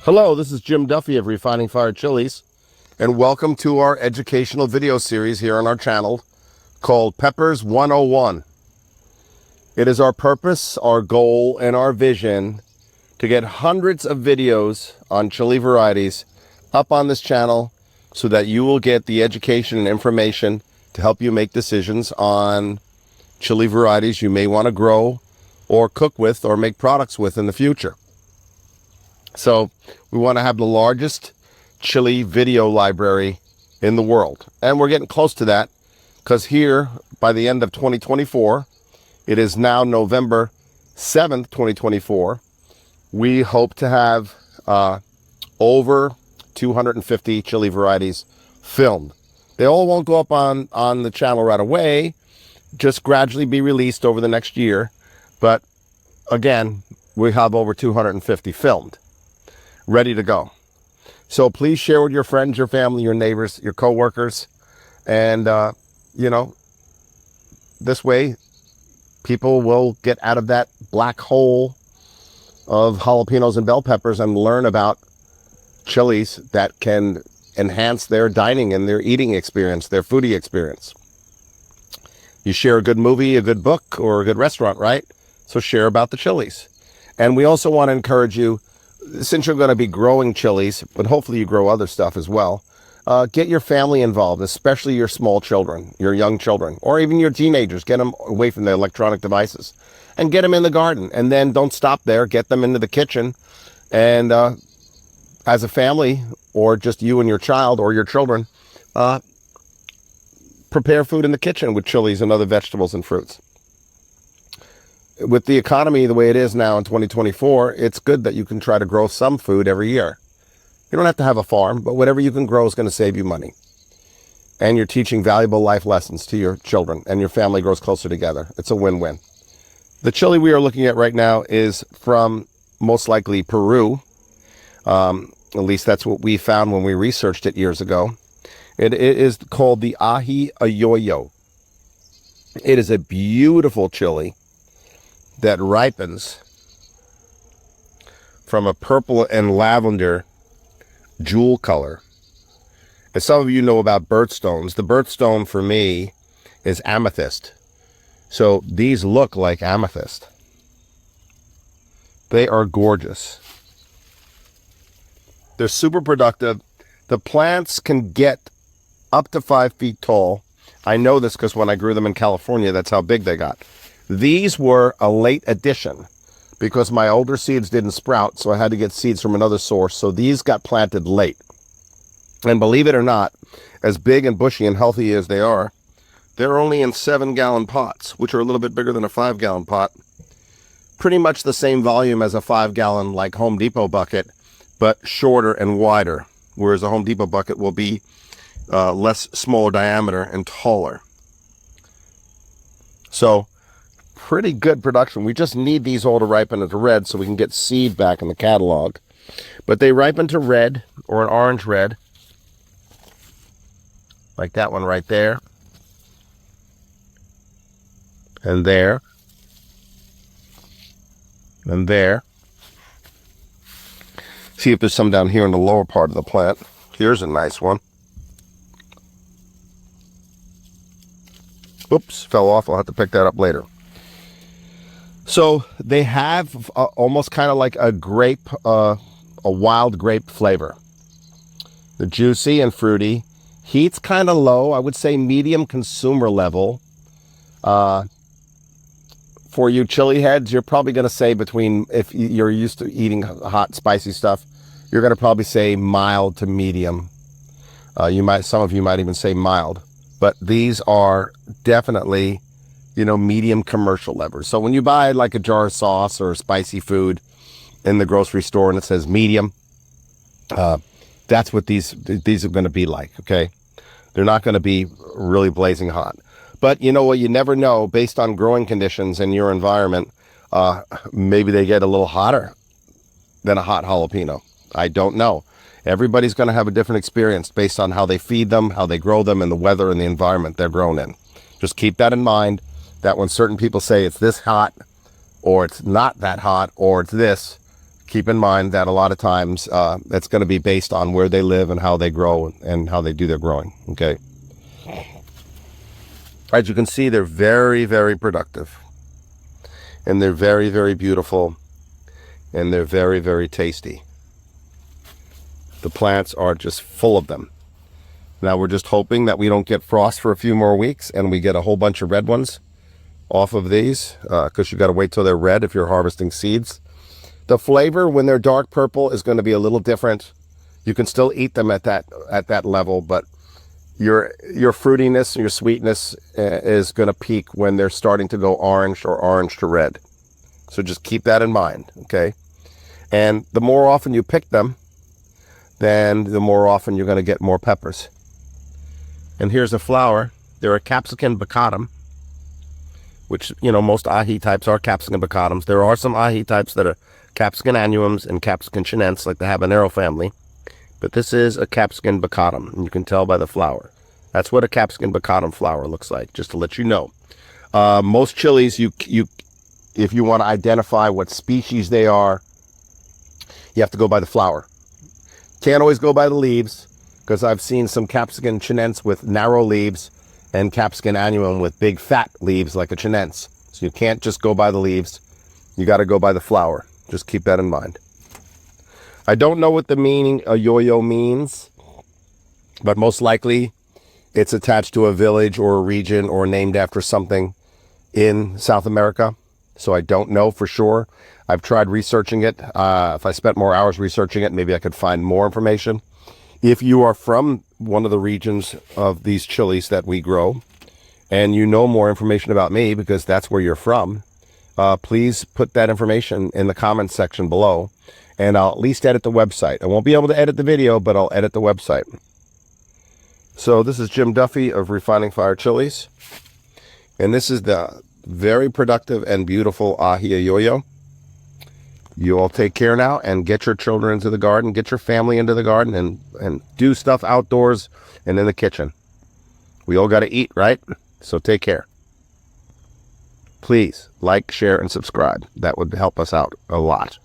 Hello, this is Jim Duffy of Refining Fire Chilies, and welcome to our educational video series here on our channel called Peppers 101. It is our purpose, our goal, and our vision to get hundreds of videos on chili varieties up on this channel so that you will get the education and information to help you make decisions on chili varieties you may want to grow or cook with or make products with in the future. So we want to have the largest chili video library in the world. And we're getting close to that because here by the end of 2024, it is now November 7th, 2024. We hope to have over 250 chili varieties filmed. They all won't go up on the channel right away, just gradually be released over the next year. But again, we have over 250 filmed, ready to go. So please share with your friends, your family, your neighbors, your coworkers, and this way people will get out of that black hole of jalapenos and bell peppers and learn about chilies that can enhance their dining and their eating experience, their foodie experience. You share a good movie, a good book, or a good restaurant, right? So share about the chilies. And we also want to encourage you, since you're going to be growing chilies, but hopefully you grow other stuff as well, get your family involved, especially your small children, your young children, or even your teenagers. Get them away from the electronic devices and get them in the garden. And then don't stop there. Get them into the kitchen. And as a family, or just you and your child or your children, prepare food in the kitchen with chilies and other vegetables and fruits. With the economy the way it is now in 2024, it's good that you can try to grow some food every year. You don't have to have a farm, but whatever you can grow is going to save you money. And you're teaching valuable life lessons to your children, and your family grows closer together. It's a win-win. The chili we are looking at right now is from most likely Peru. At least that's what we found when we researched it years ago. It is called the Aji Ayuyo. It is a beautiful chili that ripens from a purple and lavender jewel color. As some of you know about birthstones, the birthstone for me is amethyst. So these look like amethyst. They are gorgeous. They're super productive. The plants can get up to 5 feet tall. I know this because when I grew them in California, that's how big they got. These were a late addition because my older seeds didn't sprout, so I had to get seeds from another source. So these got planted late. And believe it or not, as big and bushy and healthy as they are, they're only in 7-gallon pots, which are a little bit bigger than a 5-gallon pot. Pretty much the same volume as a 5-gallon like Home Depot bucket, but shorter and wider, whereas a Home Depot bucket will be smaller diameter and taller. So pretty good production. We just need these all to ripen into red so we can get seed back in the catalog. But they ripen to red, or an orange red, like that one right there, and there, and there. See if there's some down here in the lower part of the plant. Here's a nice one. Oops, fell off. I'll have to pick that up later. So they have almost kind of like a grape, a wild grape flavor. They're juicy and fruity. Heat's kind of low. I would say medium consumer level. For you chili heads, you're probably going to say if you're used to eating hot, spicy stuff, you're going to probably say mild to medium. Some of you might even say mild. But these are definitely, medium commercial levels. So when you buy like a jar of sauce or spicy food in the grocery store and it says medium, that's what these are going to be like, okay? They're not going to be really blazing hot. But you know what? You never know based on growing conditions and your environment. Maybe they get a little hotter than a hot jalapeno. I don't know. Everybody's going to have a different experience based on how they feed them, how they grow them, and the weather and the environment they're grown in. Just keep that in mind, that when certain people say it's this hot, or it's not that hot, or it's this, keep in mind that a lot of times that's going to be based on where they live and how they grow and how they do their growing. Okay. As you can see, they're very, very productive, and they're very, very beautiful, and they're very, very tasty. The plants are just full of them. Now we're just hoping that we don't get frost for a few more weeks and we get a whole bunch of red ones off of these, because you got to wait till they're red if you're harvesting seeds. The flavor when they're dark purple is going to be a little different. You can still eat them at that level, but your fruitiness, your sweetness is going to peak when they're starting to go orange or orange to red. So just keep that in mind, okay? And the more often you pick them, then the more often you're going to get more peppers. And here's a flower. They're a capsicum baccatum, which, you know, most aji types are capsicum baccatums. There are some aji types that are capsicum annuums and capsicum chinense, like the habanero family. But this is a capsicum baccatum, and you can tell by the flower. That's what a capsicum baccatum flower looks like, just to let you know. Most chilies, if you want to identify what species they are, you have to go by the flower. Can't always go by the leaves, because I've seen some capsicum chinense with narrow leaves and capsicum annuum with big fat leaves like a chinense. So you can't just go by the leaves. You got to go by the flower. Just keep that in mind. I don't know what the meaning Ayuyo means, but most likely it's attached to a village or a region or named after something in South America. So I don't know for sure. I've tried researching it. If I spent more hours researching it, maybe I could find more information. If you are from one of the regions of these chilies that we grow, and you know more information about me because that's where you're from, please put that information in the comments section below, and I'll at least edit the website. I won't be able to edit the video, but I'll edit the website. So this is Jim Duffy of Refining Fire Chilies, and this is the very productive and beautiful Aji Ayuyo. You all take care now and get your children into the garden, get your family into the garden, and do stuff outdoors and in the kitchen. We all got to eat, right? So take care. Please like, share, and subscribe. That would help us out a lot.